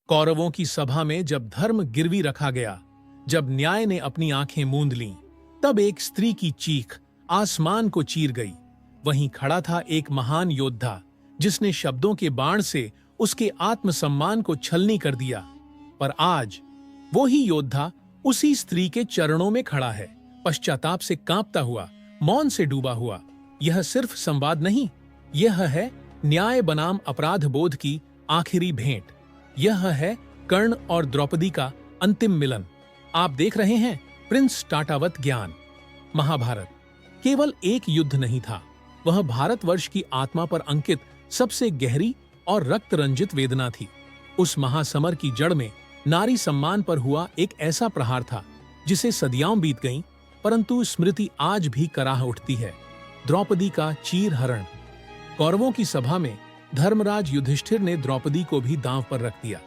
कौरवों की सभा में जब धर्म गिरवी रखा गया, जब न्याय ने अपनी आंखें मूंद लीं, तब एक स्त्री की चीख आसमान को चीर गई। वहीं खड़ा था एक महान योद्धा, जिसने शब्दों के बाण से उसके आत्मसम्मान को छलनी कर दिया। पर आज वो ही योद्धा उसी स्त्री के चरणों में खड़ा है, पश्चाताप से कांपता हुआ, मौन से डूबा हुआ। यह सिर्फ संवाद नहीं, यह है न्याय बनाम अपराध बोध की आखिरी भेंट। यह है कर्ण और द्रौपदी का अंतिम मिलन। आप देख रहे हैं प्रिंस टाटावत ज्ञान। महाभारत केवल एक युद्ध नहीं था, वह भारतवर्ष की आत्मा पर अंकित सबसे गहरी और रक्त रंजित वेदना थी। उस महासमर की जड़ में नारी सम्मान पर हुआ एक ऐसा प्रहार था जिसे सदियां बीत गईं, परंतु स्मृति आज भी कराह उठती है। द्रौपदी का चीर हरण। कौरवों की सभा में धर्मराज युधिष्ठिर ने द्रौपदी को भी दांव पर रख दिया।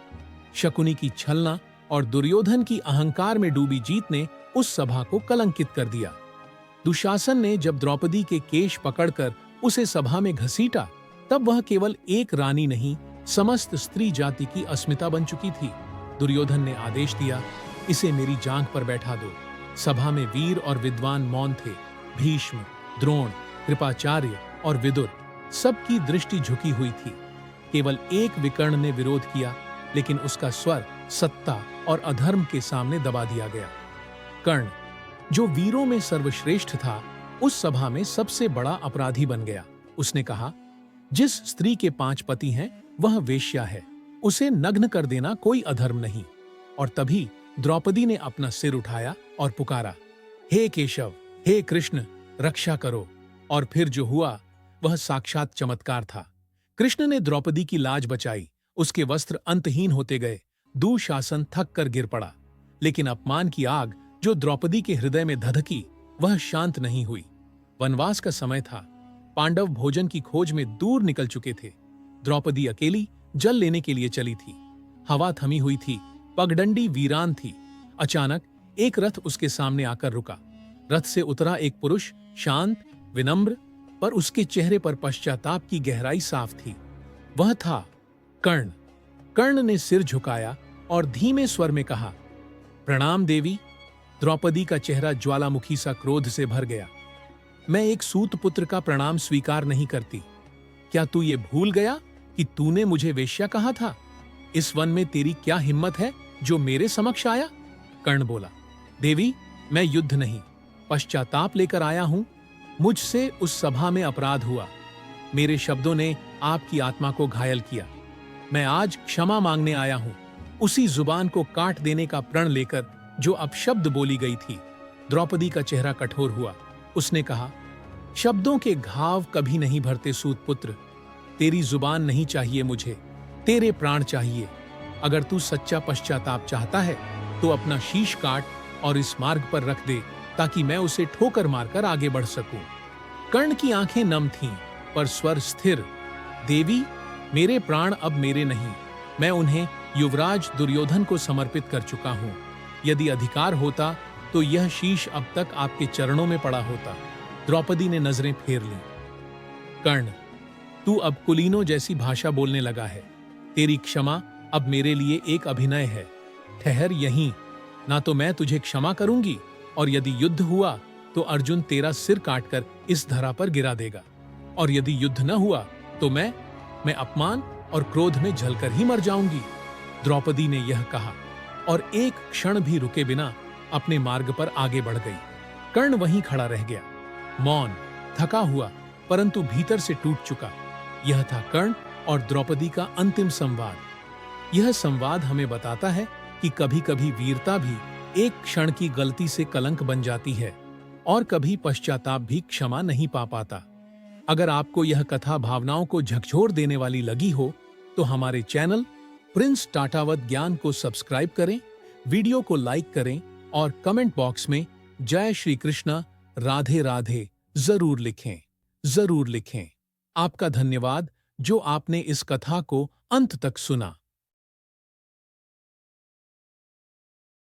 शकुनी की छलना और दुर्योधन की अहंकार में डूबी जीत ने उस सभा को कलंकित कर दिया। दुशासन ने जब द्रौपदी के केश पकड़कर उसे सभा में घसीटा, तब वह केवल एक रानी नहीं, समस्त स्त्री जाति की अस्मिता बन चुकी थी। दुर्योधन ने आदेश दिया, इसे मेरी जांघ पर बैठा दो। सभा में वीर और विद्वान मौन थे। भीष्म, द्रोण, कृपाचार्य और विदुर, सबकी दृष्टि झुकी हुई थी। केवल एक विकर्ण ने विरोध किया, लेकिन उसका स्वर सत्ता और अधर्म के सामने दबा दिया गया। कर्ण, जो वीरों में सर्वश्रेष्ठ था, उस सभा में सबसे बड़ा अपराधी बन गया। उसने कहा, जिस स्त्री के 5 पति हैं, वह वेश्या है। उसे नग्न कर देना कोई अधर्म नहीं। और तभी द्रौपदी ने अपना सिर उठाया और पुकारा, हे केशव, हे कृष्ण, रक्षा करो। और फिर जो हुआ वह साक्षात चमत्कार था। कृष्ण ने द्रौपदी की लाज बचाई, उसके वस्त्र अंतहीन होते गए, दुशासन थक कर गिर पड़ा। लेकिन अपमान की आग जो द्रौपदी के हृदय में धधकी, वह शांत नहीं हुई। वनवास का समय था, पांडव भोजन की खोज में दूर निकल चुके थे। द्रौपदी अकेली जल लेने के लिए चली थी। हवा थमी हुई थी, पगडंडी वीरान थी। अचानक एक रथ उसके सामने आकर रुका। रथ से उतरा एक पुरुष, शांत, विनम्र, पर उसके चेहरे पर पश्चाताप की गहराई साफ थी। वह था कर्ण। कर्ण ने सिर झुकाया और धीमे स्वर में कहा, प्रणाम देवी। द्रौपदी का चेहरा ज्वालामुखी सा क्रोध से भर गया। मैं एक सूत पुत्र का प्रणाम स्वीकार नहीं करती। क्या तू ये भूल गया कि तूने मुझे वेश्या कहा था? इस वन में तेरी क्या हिम्मत है जो मेरे समक्ष आया? कर्ण बोला, देवी, मैं युद्ध नहीं, पश्चाताप लेकर आया हूं। मुझसे उस सभा में अपराध हुआ। मेरे शब्दों ने आपकी आत्मा को घायल किया। मैं आज क्षमा मांगने आया हूं, उसी जुबान को काट देने का प्रण लेकर जो अपशब्द बोली गई थी। द्रौपदी का चेहरा कठोर हुआ। उसने कहा, शब्दों के घाव कभी नहीं भरते सूतपुत्र। तेरी जुबान नहीं चाहिए मुझे, तेरे प्राण चाहिए। अगर तू सच्चा पश्चाताप चाहता है तो अपना शीश काट और इस मार्ग पर रख दे, ताकि मैं उसे ठोकर मारकर आगे बढ़ सकूं। कर्ण की आंखें नम थीं, पर स्वर स्थिर। देवी, मेरे प्राण अब मेरे नहीं, मैं उन्हें युवराज दुर्योधन को समर्पित कर चुका हूं। यदि अधिकार होता तो यह शीश अब तक आपके चरणों में पड़ा होता। द्रौपदी ने नजरें फेर लीं। कर्ण, तू अब कुलीनों जैसी भाषा बोलने लगा है। तेरी क्षमा अब मेरे लिए एक अभिनय है। ठहर यहीं, ना तो मैं तुझे क्षमा करूंगी, और यदि युद्ध हुआ तो अर्जुन तेरा सिर काटकर इस धरा पर गिरा देगा। और यदि युद्ध न हुआ तो मैं अपमान और क्रोध में जलकर ही मर जाऊंगी। द्रौपदी ने यह कहा और एक क्षण भी रुके बिना अपने मार्ग पर आगे बढ़ गई। कर्ण वहीं खड़ा रह गया, मौन, थका हुआ, परंतु भीतर से टूट चुका। यह था कर्ण और द्रौपदी का अंतिम संवाद। यह संवाद हमें बताता है कि कभी-कभी वीरता भी एक क्षण की गलती से कलंक बन जाती है, और कभी पश्चाताप भी क्षमा नहीं पा पाता। अगर आपको यह कथा भावनाओं को झकझोर देने वाली लगी हो, तो हमारे चैनल प्रिंस टाटावत ज्ञान को सब्सक्राइब करें, वीडियो को लाइक करें और कमेंट बॉक्स में जय श्री कृष्ण, राधे राधे जरूर लिखें। आपका धन्यवाद जो आपने इस कथा को अंत तक सुना।